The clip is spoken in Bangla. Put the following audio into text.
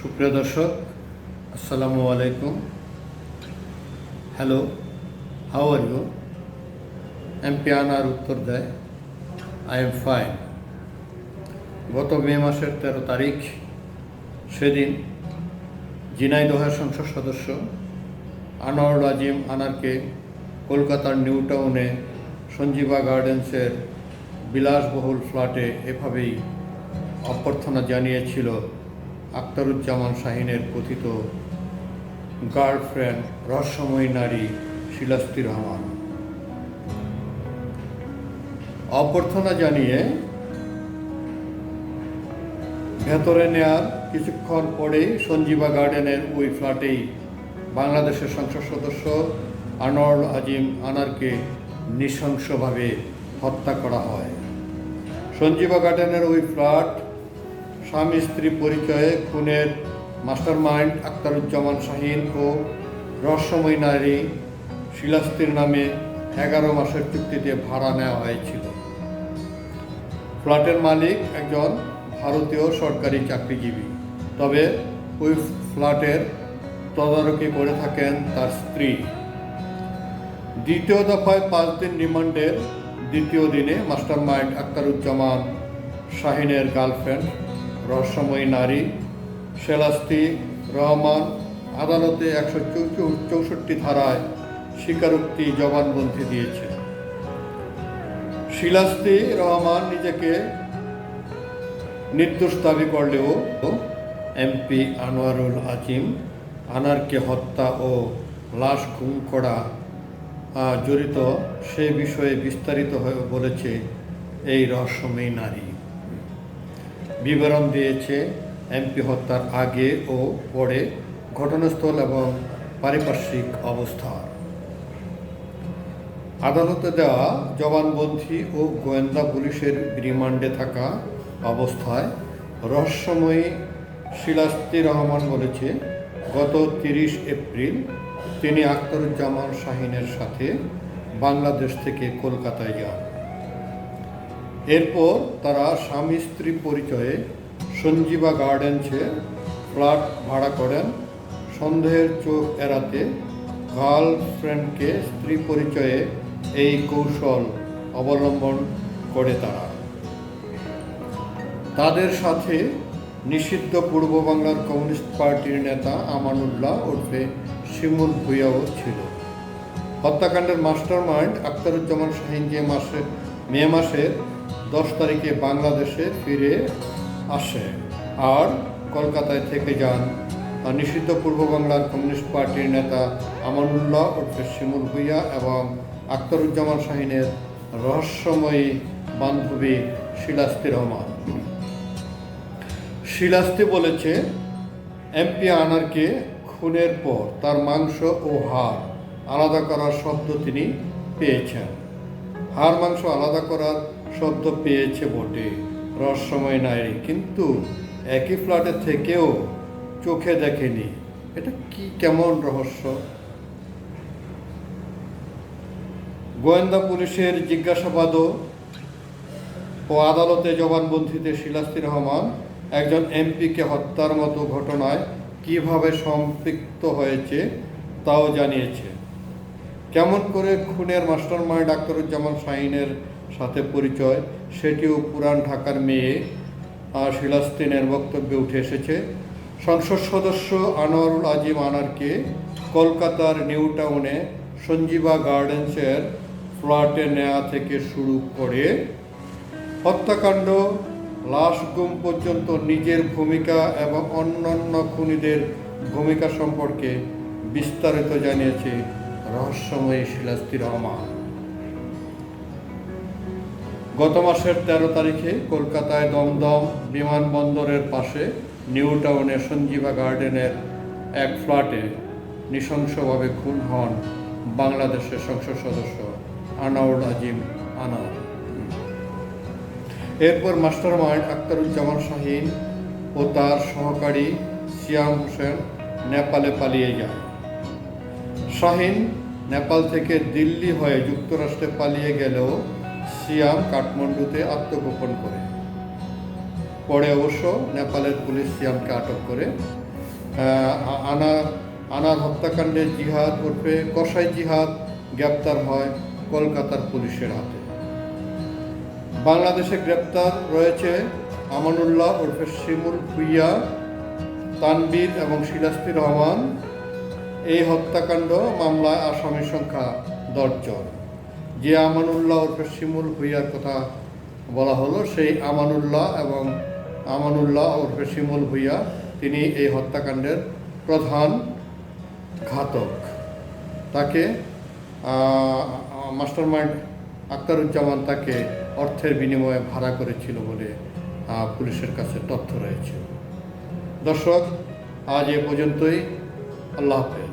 সুপ্রিয় দর্শক, আসসালামু আলাইকুম। Hello, how are you? MP Anar উত্তর দেয়, আই এম ফাইন। গত মে মাসের 13 তারিখ সেদিন ঝিনাইদহের সংসদ সদস্য আনোয়ারুল আজিম আনারকে কলকাতার নিউ টাউনে সঞ্জীবা গার্ডেন্সের বিলাসবহুল ফ্ল্যাটে এভাবেই অভ্যর্থনা জানিয়েছিল আখতারুজ্জামান শাহীনের কথিত গার্লফ্রেন্ড রহস্যময়ী নারী শিলাস্তি রহমান। অভ্যর্থনা জানিয়ে ভেতরে নেয়ার কিছুক্ষণ পরেই সঞ্জীবা গার্ডেনের ওই ফ্ল্যাটেই বাংলাদেশের সংসদ সদস্য আনোয়ারুল আজিম আনারকে নৃশংসভাবে হত্যা করা হয়। সঞ্জীবা গার্ডেনের ওই ফ্ল্যাট স্বামী স্ত্রী পরিচয়ে খুনের মাস্টারমাইন্ড আখতারুজ্জামান শাহীন ও রহস্যময়ী নারী শিলাস্তির নামে 11 মাসের চুক্তিতে ভাড়া নেওয়া হয়েছিল। ফ্ল্যাটের মালিক একজন ভারতীয় সরকারি চাকরিজীবী, তবে ওই ফ্ল্যাটের তদারকি করে থাকেন তার স্ত্রী। দ্বিতীয় দফায় 5 দিন রিমান্ডের দ্বিতীয় দিনে মাস্টারমাইন্ড আখতারুজ্জামান শাহীনের গার্লফ্রেন্ড রহস্যময়ী নারী শিলাস্তি রহমান আদালতে 164 ধারায় স্বীকারোক্তি জবানবন্দি দিয়েছে। শিলাস্তি রহমান নিজেকে নির্দোষ দাবি করলেও এমপি আনোয়ারুল আজিম আনারকে হত্যা ও লাশ গুম করা জড়িত সে বিষয়ে বিস্তারিত হয়ে বলেছে এই রহস্যময়ী নারী। বিবরণ দিয়েছে এমপি হত্যার আগে ও পরে ঘটনাস্থল এবং পারিপার্শ্বিক অবস্থা। আদালতে দেওয়া জবানবন্দি ও গোয়েন্দা পুলিশের রিমান্ডে থাকা অবস্থায় রহস্যময়ী শিলাস্তি রহমান বলেছে, গত 30 এপ্রিল তিনি আখতারুজ্জামান শাহীনের সাথে বাংলাদেশ থেকে কলকাতায় যান। এরপর তারা স্বামী স্ত্রী পরিচয়ে সঞ্জীবা গার্ডেন্সে ফ্ল্যাট ভাড়া করেন। সন্দেহের চোখ এড়াতে গার্লফ্রেন্ডকে স্ত্রী পরিচয়ে এই কৌশল অবলম্বন করে তারা। তাদের সাথে নিষিদ্ধ পূর্ব বাংলার কমিউনিস্ট পার্টির নেতা আমানুল্লাহ ওরফে শিমুল ভূঁইয়াও ছিল। হত্যাকাণ্ডের মাস্টারমাইন্ড আখতারুজ্জামান শাহীন যে মে মাসের 10 তারিখে বাংলাদেশে ফিরে আসে আর কলকাতায় থেকে যান নিষিদ্ধ পূর্ব বাংলার কমিউনিস্ট পার্টির নেতা আমানুল্লাহ ওরফে শিমুল ভূঁইয়া এবং আখতারুজ্জামান শাহীনের রহস্যময়ী বান্ধবী শিলাস্তি রহমান। শিলাস্তি বলেছে, এমপি আনারকে খুনের পর তার মাংস ও হাড় আলাদা করার শব্দ তিনি পেয়েছেন। হাড় মাংস আলাদা করার শব্দ পেয়েছে বটে রহস্যময় নারী, কিন্তু একই ফ্ল্যাটে থেকেও চোখে দেখেনি। এটা কি কেমন রহস্য? গোয়েন্দা পুলিশের জিজ্ঞাসাবাদ ও আদালতে জবানবন্দিতে শিলাস্তি রহমান একজন এমপিকে হত্যার মতো ঘটনায় কিভাবে সম্পৃক্ত হয়েছে তাও জানিয়েছে। কেমন করে খুনের মাস্টারমাইন্ড আখতারুজ্জামান শাহীনের সাথে পরিচয়, সেটিও পুরান ঢাকার মেয়ে শিলাস্তিনের বক্তব্যে উঠে এসেছে। সংসদ সদস্য আনোয়ারুল আজিম আনারকে কলকাতার নিউ টাউনে সঞ্জীবা গার্ডেন্সের ফ্ল্যাটে নেওয়া থেকে শুরু করে হত্যাকাণ্ড, লাশ গুম পর্যন্ত নিজের ভূমিকা এবং অন্যান্য খুনিদের ভূমিকা সম্পর্কে বিস্তারিত জানিয়েছে রহস্যময়ী শিলাস্তি রহমান। গত মাসের 13 তারিখে কলকাতায় দমদম বিমানবন্দরের পাশে নিউ টাউনে সঞ্জীবা গার্ডেনের এক ফ্ল্যাটে নৃশংসভাবে খুন হন বাংলাদেশের সংসদ সদস্য আনোয়ারুল আজিম আনার। এরপর মাস্টারমাইন্ড আখতারুজ্জামান শাহীন ও তার সহকারী সিয়াম হোসেন নেপালে পালিয়ে যায়। শাহীন নেপাল থেকে দিল্লি হয়ে যুক্তরাষ্ট্রে পালিয়ে গেলেও সিয়াম কাঠমান্ডুতে আত্মগোপন করে। পরে অবশ্য নেপালের পুলিশ সিয়ামকে আটক করে আনার হত্যাকাণ্ডে জিহাদ ওরফে কসাই জিহাদ গ্রেপ্তার হয় কলকাতার পুলিশের হাতে। বাংলাদেশে গ্রেপ্তার রয়েছে আমানুল্লাহ ওরফে শিমুল ভুইয়া, তানবীর এবং শিলাস্তি রহমান। এই হত্যাকাণ্ড মামলায় আসামির সংখ্যা 10 জন। যে আমানুল্লাহ ওরফে শিমুল ভুইয়ার কথা বলা হলো, সেই আমানুল্লাহ ওরফে শিমুল ভুইয়া তিনি এই হত্যাকাণ্ডের প্রধান ঘাতক। তাকে মাস্টারমাইন্ড আখতারুজ্জামান তাকে অর্থের বিনিময়ে ভাড়া করেছিল বলে পুলিশের কাছে তথ্য রয়েছে। দর্শক, আজ এ পর্যন্তই। আল্লাহ হাফেজ।